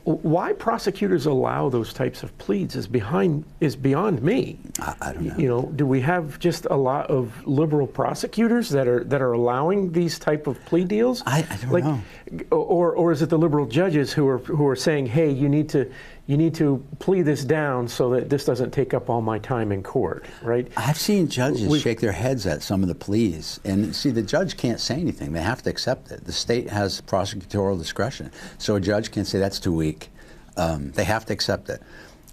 why prosecutors allow those types of pleas is beyond me. I don't know. You know, do we have just a lot of liberal prosecutors that are allowing these type of plea deals? I don't know. Or is it the liberal judges who are saying, hey, you need to plea this down so that this doesn't take up all my time in court, right? I've seen judges shake their heads at some of the pleas, and see, the judge can't say anything. They have to accept it. The state has prosecutorial discretion, so a judge can say that's too weak. They have to accept it.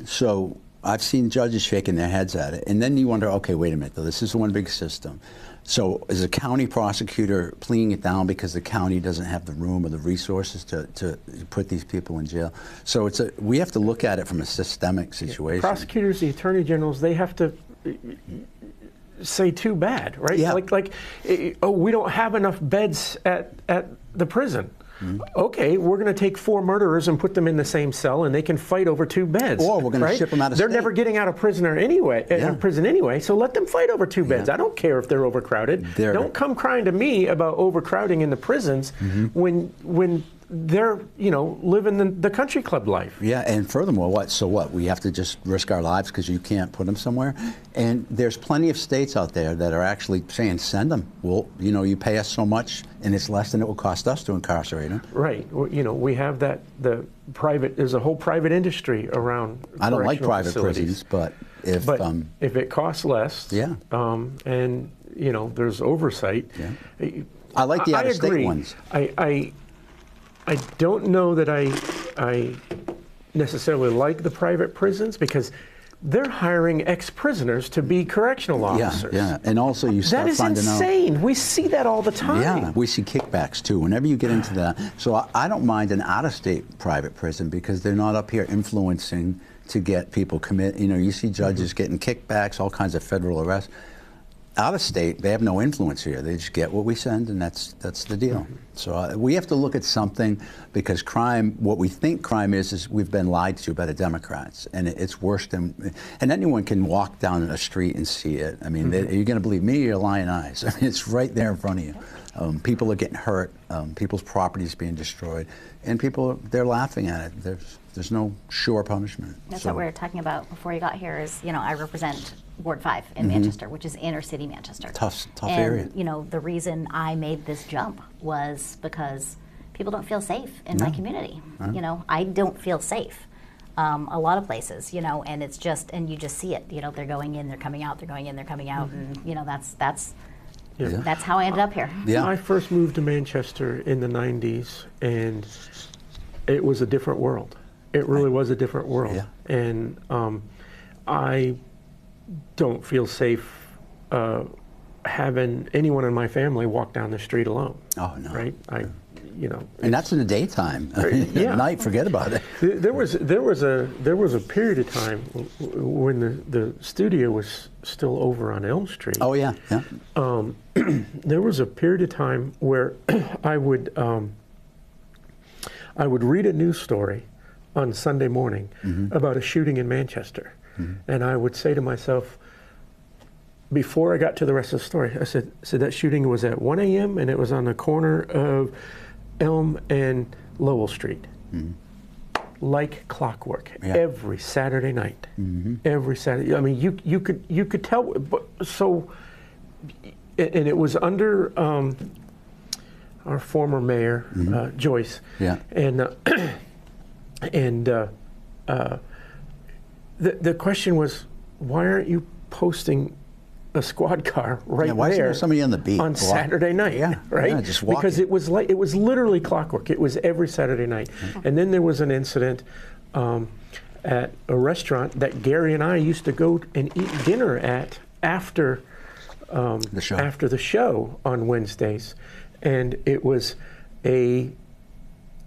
So I've seen judges shaking their heads at it, and then you wonder, okay, wait a minute, though, this is one big system. So is a county prosecutor pleading it down because the county doesn't have the room or the resources to put these people in jail? So we have to look at it from a systemic situation. Prosecutors, the attorney generals, they have to say too bad, right? Yeah. Like, oh, we don't have enough beds at the prison. Okay, we're going to take 4 murderers and put them in the same cell, and they can fight over 2 beds. Or we're going to ship them out of They're state. never getting out of prison anyway, so let them fight over 2 beds. I don't care if they're overcrowded. Don't come crying to me about overcrowding in the prisons when they're, living the country club life. Yeah, and furthermore, what? We have to just risk our lives because you can't put them somewhere? And there's plenty of states out there that are actually saying, send them. Well, you pay us so much, and it's less than it will cost us to incarcerate them. Right. Well, we have there's a whole private industry around I don't like private facilities. prisons, but if it costs less, and there's oversight. Yeah. I like the out-of-state ones. I don't know that I necessarily like the private prisons because they're hiring ex-prisoners to be correctional officers. Yeah, and also you start finding out. That is insane. We see that all the time. Yeah, we see kickbacks too. Whenever you get into that, so I don't mind an out-of-state private prison because they're not up here influencing to get people commit. You see judges getting kickbacks, all kinds of federal arrests. Out of state, they have no influence here. They just get what we send, and that's the deal. So we have to look at something because crime, what we think crime is we've been lied to by the Democrats, and it's worse than. And anyone can walk down a street and see it. I mean, are you going to believe me or your lying eyes? I mean, it's right there in front of you. People are getting hurt. People's property is being destroyed, and they're laughing at it. There's no sure punishment. That's what we were talking about before you got here. Is I represent Ward 5 in Manchester, which is inner city Manchester. Tough and, area. The reason I made this jump was because people don't feel safe in my community. I don't feel safe. A lot of places, and it's just, and you just see it. They're going in, they're coming out, they're going in, they're coming out, and that's how I ended up here. Yeah. I first moved to Manchester in the 90s, and it was a different world. It really was a different world. Yeah. And I don't feel safe having anyone in my family walk down the street alone. Oh, no. Right? And that's in the daytime. Yeah. At night, forget about it. There was a period of time when the studio was still over on Elm Street. Oh, yeah, yeah. There was a period of time where I would read a news story on Sunday morning about a shooting in Manchester, and I would say to myself, before I got to the rest of the story, I said that shooting was at 1 a.m. and it was on the corner of Elm and Lowell Street. Like clockwork, every Saturday night. Every Saturday. I mean, you could tell. But so, and it was under our former mayor, Joyce. Yeah. And the question was, why aren't you posting a squad car right why there? Why is somebody on the beat on Saturday night? Yeah, right. Yeah, just walking. Because it was literally clockwork. It was every Saturday night. And then there was an incident at a restaurant that Gary and I used to go and eat dinner at after the show on Wednesdays, and it was a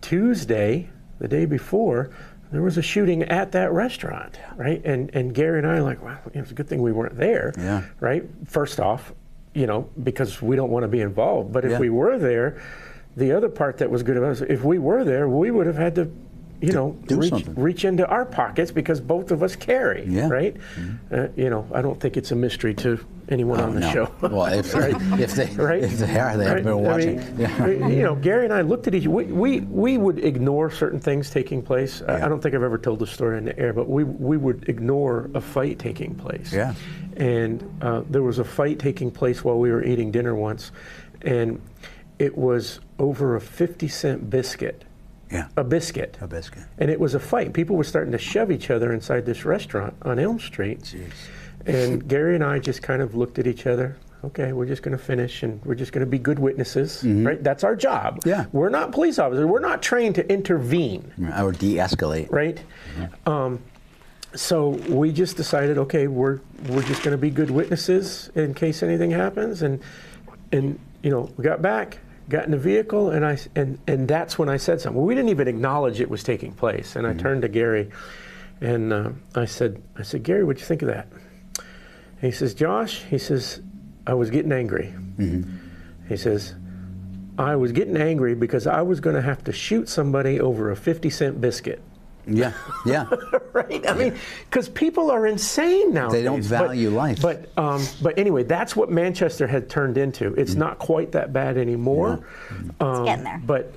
Tuesday, the day before. There was a shooting at that restaurant, right? And Gary and I were like, wow, it's a good thing we weren't there, right? First off, because we don't want to be involved. But if we were there, the other part that was good about us, if we were there, we would have had to, reach into our pockets because both of us carry, right? I don't think it's a mystery to anyone on the show. Well, if they haven't been watching. Gary and I looked at each. We would ignore certain things taking place. I don't think I've ever told the story in the air, but we would ignore a fight taking place. Yeah. And there was a fight taking place while we were eating dinner once, and it was over a 50-cent biscuit. Yeah. A biscuit. A biscuit. And it was a fight. People were starting to shove each other inside this restaurant on Elm Street. Jeez. And Gary and I just kind of looked at each other. Okay, we're just going to finish, and we're just going to be good witnesses, right? That's our job. Yeah. We're not police officers. We're not trained to intervene. Or de-escalate. Right? So we just decided, okay, we're just going to be good witnesses in case anything happens. And we got back, got in the vehicle, and that's when I said something. Well, we didn't even acknowledge it was taking place. And I turned to Gary, and I said, Gary, what'd you think of that? And he says, Josh, I was getting angry. He says, I was getting angry because I was going to have to shoot somebody over a 50-cent biscuit. Yeah, yeah. Right? I mean, because people are insane nowadays. They don't value life. But anyway, that's what Manchester had turned into. It's not quite that bad anymore. It's getting there. But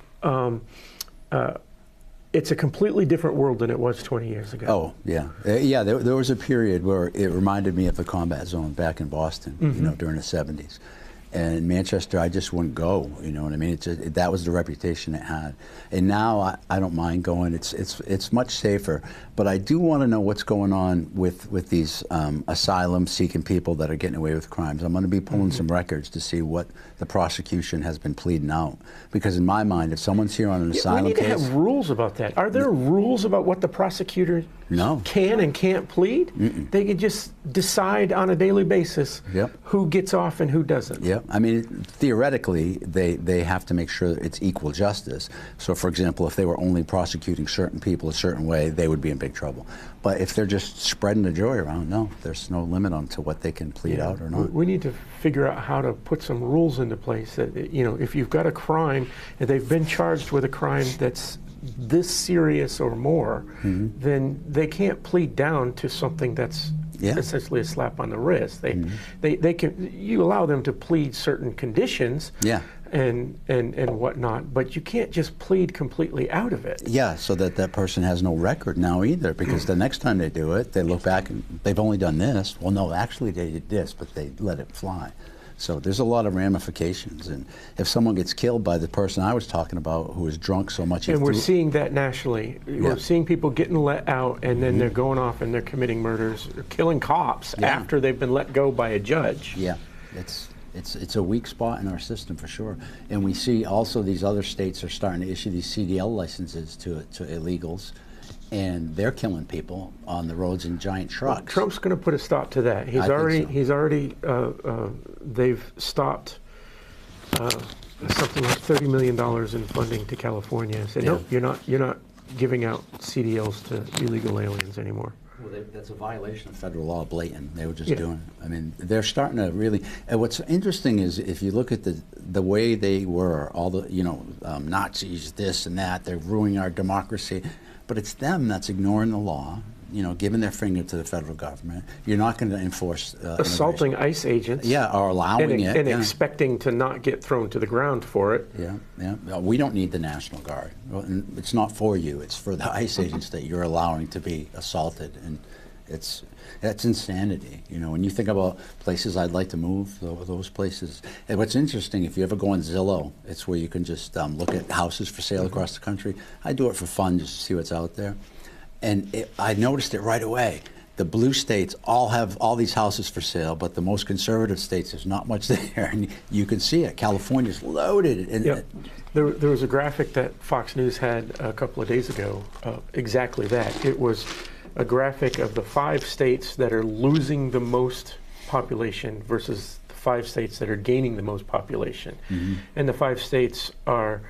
it's a completely different world than it was 20 years ago. Oh, yeah. There was a period where it reminded me of the combat zone back in Boston, during the 70s. And in Manchester, I just wouldn't go, you know what I mean? That was the reputation it had. And now I don't mind going. It's much safer. But I do want to know what's going on with these asylum-seeking people that are getting away with crimes. I'm going to be pulling some records to see what the prosecution has been pleading out. Because in my mind, if someone's here on an asylum case... We need to have rules about that. Are there rules about what the prosecutor can and can't plead? They could just decide on a daily basis who gets off and who doesn't. Yeah. I mean, theoretically, they have to make sure that it's equal justice. So, for example, if they were only prosecuting certain people a certain way, they would be in big trouble. But if they're just spreading the joy around, no, there's no limit on to what they can plead out or not. We need to figure out how to put some rules into place that, if you've got a crime and they've been charged with a crime that's this serious or more, then they can't plead down to something that's essentially a slap on the wrist. They can, you allow them to plead certain conditions. and whatnot, but you can't just plead completely out of it. Yeah, so that person has no record now either, because the next time they do it, they look back and they've only done this. Well, no, actually they did this, but they let it fly. So there's a lot of ramifications, and if someone gets killed by the person I was talking about who was drunk so much, and we're seeing that nationally. We're seeing people getting let out, and then they're going off and they're committing murders, or killing cops after they've been let go by a judge. Yeah, it's a weak spot in our system for sure. And we see also these other states are starting to issue these CDL licenses to illegals, and they're killing people on the roads in giant trucks. Well, Trump's going to put a stop to that. They've stopped something like $30 million in funding to California. Said, nope, you're not giving out CDLs to illegal aliens anymore. Well, that's a violation of federal law, blatant. They were just doing it. I mean, they're starting to really. And what's interesting is if you look at the way they were, all the Nazis, this and that, they're ruining our democracy. But it's them that's ignoring the law, giving their finger to the federal government. You're not going to enforce assaulting ICE agents. Yeah, or allowing it. And expecting to not get thrown to the ground for it. Yeah. We don't need the National Guard. It's not for you. It's for the ICE agents that you're allowing to be assaulted. And that's insanity. When you think about places I'd like to move, those places. And what's interesting, if you ever go on Zillow, it's where you can just look at houses for sale across the country. I do it for fun, just to see what's out there. And I noticed it right away. The blue states all have all these houses for sale, but the most conservative states, there's not much there. And you can see it. California's loaded. And there was a graphic that Fox News had a couple of days ago, exactly that. It was a graphic of the 5 states that are losing the most population versus the 5 states that are gaining the most population. And the 5 states are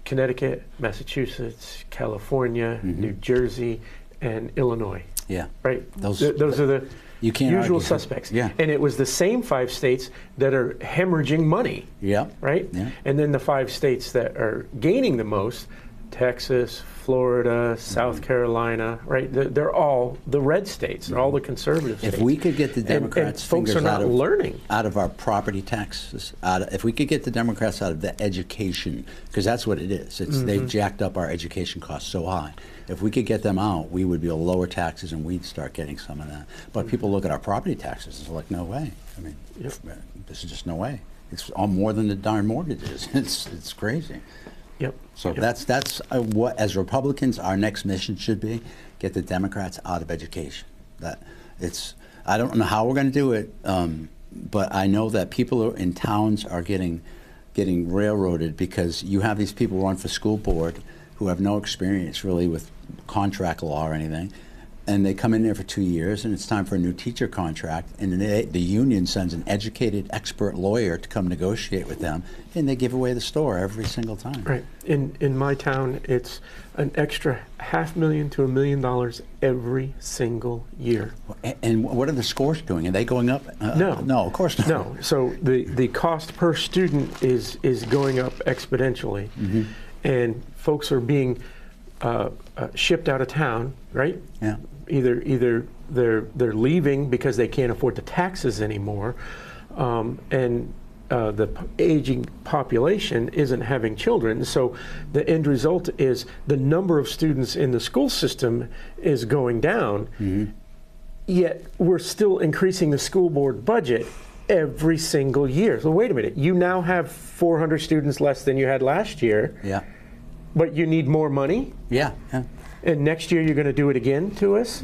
Connecticut, Massachusetts, California, New Jersey, and Illinois. Yeah. Right? Those are the usual suspects. Yeah. And it was the same 5 states that are hemorrhaging money. Yeah. Right? Yeah. And then the 5 states that are gaining the most, Texas, Florida, South Carolina, right? They're all the red states. They're all the conservative states. If we could get the Democrats' and folks are not learning out of our property taxes, if we could get the Democrats out of the education, because that's what it is. They've jacked up our education costs so high. If we could get them out, we would be able to lower taxes and we'd start getting some of that. But people look at our property taxes and they're like, no way. I mean, this is just no way. It's all more than the darn mortgages. It's crazy. Yep. So that's what, as Republicans, our next mission should be: get the Democrats out of education. I don't know how we're going to do it, but I know that people in towns are getting railroaded because you have these people run for school board who have no experience really with contract law or anything, and they come in there for 2 years, and it's time for a new teacher contract, and then the union sends an educated, expert lawyer to come negotiate with them, and they give away the store every single time. Right. In my town, it's an extra $500,000 to $1 million every single year. And what are the scores doing? Are they going up? No. No, of course not. No. So the cost per student is going up exponentially, and folks are being shipped out of town, right? Yeah. Either they're leaving because they can't afford the taxes anymore, and the aging population isn't having children. So the end result is the number of students in the school system is going down, yet we're still increasing the school board budget every single year. So wait a minute, you now have 400 students less than you had last year. Yeah. But you need more money? Yeah. And next year you're going to do it again to us?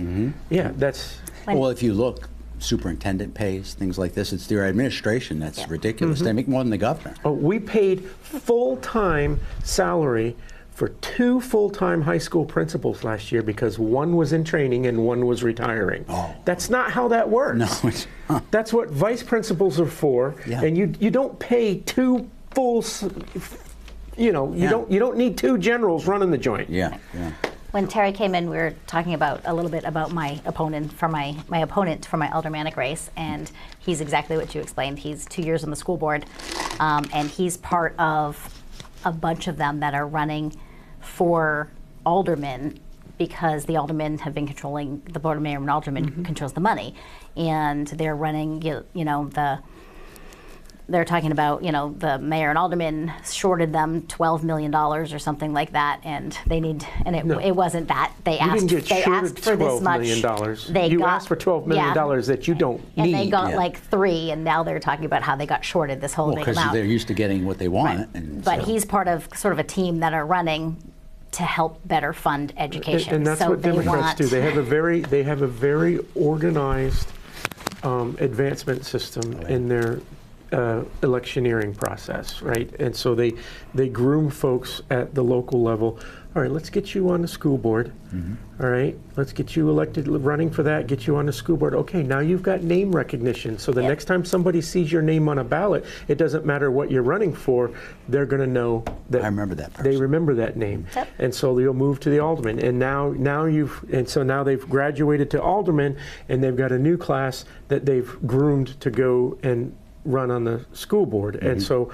Yeah, that's... Well, if you look, superintendent pays, things like this, it's their administration that's ridiculous. They make more than the governor. Oh, we paid full-time salary for 2 full-time high school principals last year because one was in training and one was retiring. Oh. That's not how that works. No, it's not. That's what vice principals are for. Yeah. And you don't pay 2 full... You don't need 2 generals running the joint. Yeah. When Terry came in, we were talking about a little bit about my opponent for my aldermanic race, and he's exactly what you explained. He's 2 years on the school board, and he's part of a bunch of them that are running for aldermen because the aldermen have been controlling, the board of mayor and aldermen controls the money, and they're running, they're talking about, the mayor and aldermen shorted them $12 million or something like that, and they need, and it wasn't that. They asked, didn't get shorted for this $12 much. million. You asked for $12 million that you don't and need. they got like 3, and now they're talking about how they got shorted this whole big Because amount. they're used to getting what they want. Right. And But so- he's part of sort of a team that are running to help better fund education. And that's so what they Democrats want, do. They have a very organized advancement system in their electioneering process, right? And so they groom folks at the local level. All right, let's get you on the school board. All right, let's get you elected, running for that, get you on the school board. Okay, now you've got name recognition. So the Yep. next time somebody sees your name on a ballot, it doesn't matter what you're running for, they're going to know that I remember that they person. remember that name. Yep. And so they'll move to the alderman. And now they've graduated to alderman, and they've got a new class that they've groomed to go and run on the school board. And so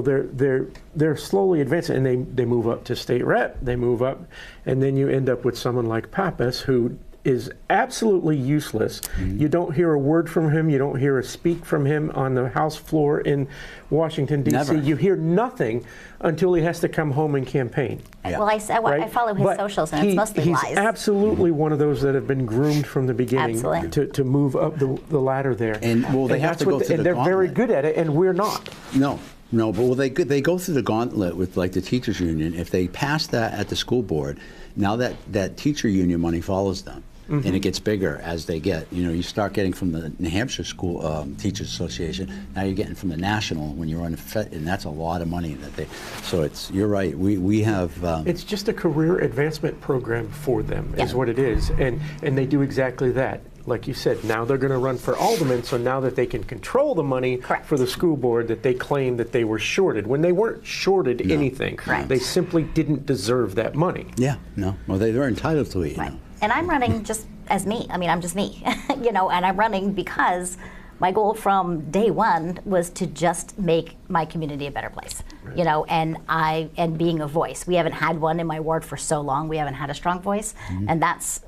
they're slowly advancing, and they move up to state rep, they move up, and then you end up with someone like Pappas, who is absolutely useless. You don't hear a word from him, you don't hear a speak from him on the House floor in Washington, D.C. Never. You hear nothing until he has to come home and campaign. Yeah. well, I follow his But socials, and it's mostly he's lies. absolutely one of those that have been groomed from the beginning Absolutely. to move up the ladder there. And, well, they have that's to go what through and the they're very gauntlet. good at it, and we're not. No, but they go through the gauntlet with like the teachers union. If they pass that at the school board, now that teacher union money follows them. And it gets bigger as they get. You start getting from the New Hampshire School Teachers Association. Now you're getting from the national when you're on the and that's a lot of money that they. So you're right. We have. It's just a career advancement program for them, is Yeah. what it is, and they do exactly that. Like you said, now they're going to run for alderman, so now that they can control the money Correct. for the school board, that they claim that they were shorted when they weren't shorted anything. Correct. They simply didn't deserve that money. Yeah. No. Well, they're entitled to it. Right. And I'm running just as me. I mean, I'm just me, and I'm running because my goal from day one was to just make my community a better place, and being a voice. We haven't had one in my ward for so long. We haven't had a strong voice, and that's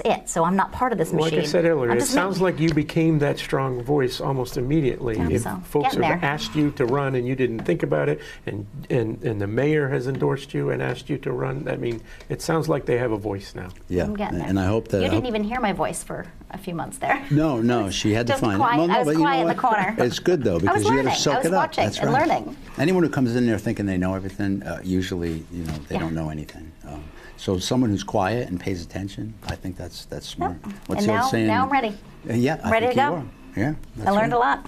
it. So I'm not part of this machine. Like I said earlier, I'm it just sounds me. like you became that strong voice almost immediately. Yeah, If so, folks getting have there. asked you to run and you didn't think about it, and the mayor has endorsed you and asked you to run, I mean, it sounds like they have a voice now. Yeah. I'm getting there. And I hope that you didn't even hear my voice for a few months there. No, she had to Just find quiet. it. Well, no, I was but you quiet know in the what? corner. It's good though because you got to learning. soak I was it up. watching That's and right. learning. Anyone who comes in there thinking they know everything, usually they Yeah. don't know anything. So someone who's quiet and pays attention, I think that's smart. Yep. What's And the old saying? now I'm ready. Yeah, I Ready think to you go. are. Yeah, I learned a lot.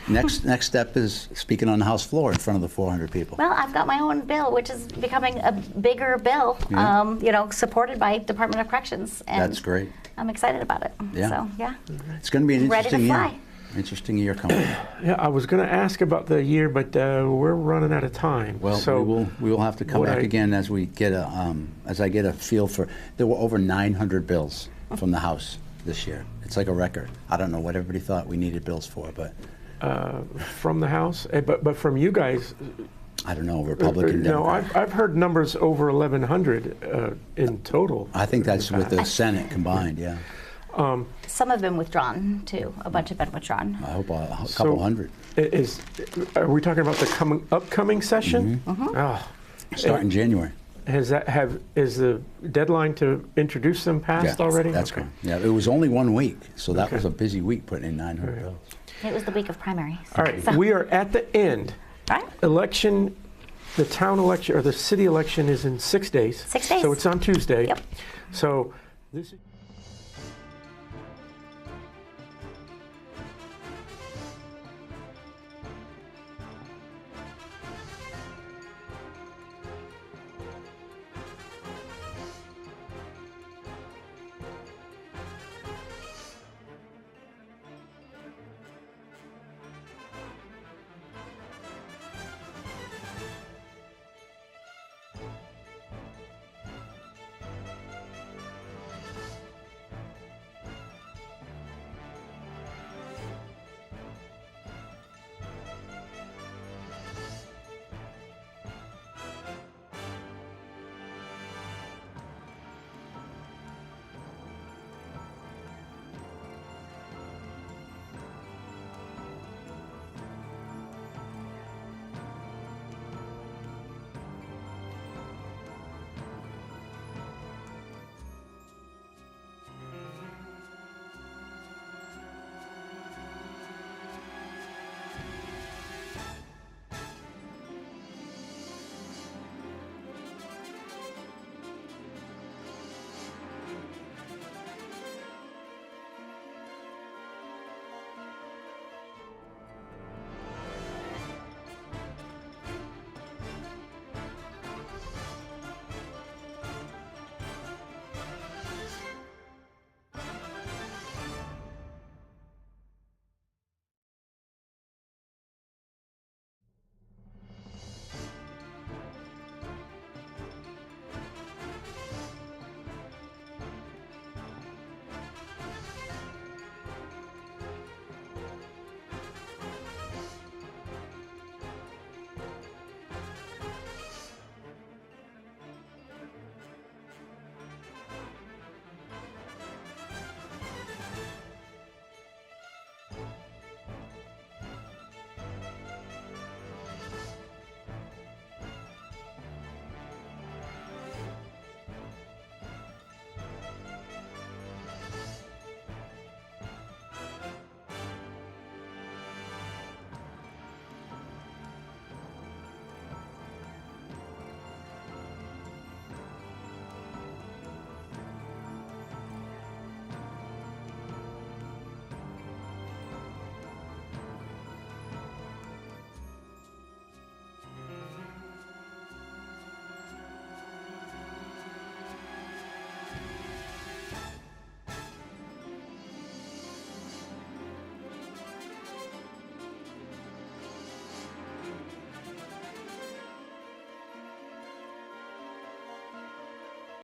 Next step is speaking on the House floor in front of the 400 people. Well, I've got my own bill, which is becoming a bigger bill, Yeah. supported by Department of Corrections. And That's great. I'm excited about it. Yeah. So, yeah. It's going to be an Ready to interesting year. fly. Interesting year coming. Yeah, I was going to ask about the year, but we're running out of time. Well, so we will have to come what back I- again as we get as I get a feel for. There were over 900 bills from the House this year. It's like a record. I don't know what everybody thought we needed bills for, but from the House, but from you guys, I don't know, Republican, no, Democrat. I've heard numbers over 1,100 in total. I think that's with the Senate combined, yeah. Some have been withdrawn, too. A bunch have been withdrawn. I hope a couple So, hundred. Are we talking about the upcoming session? Oh, Start in January. is the deadline to introduce them passed Yeah, already? That's Okay. good. Yeah, it was only 1 week, so that Okay. was a busy week putting in 900 bills. It was the week of primaries. All right, So, we are at the end. right? Election, the town election or the city election is in 6 days. 6 days. So it's on Tuesday. Yep. So this is.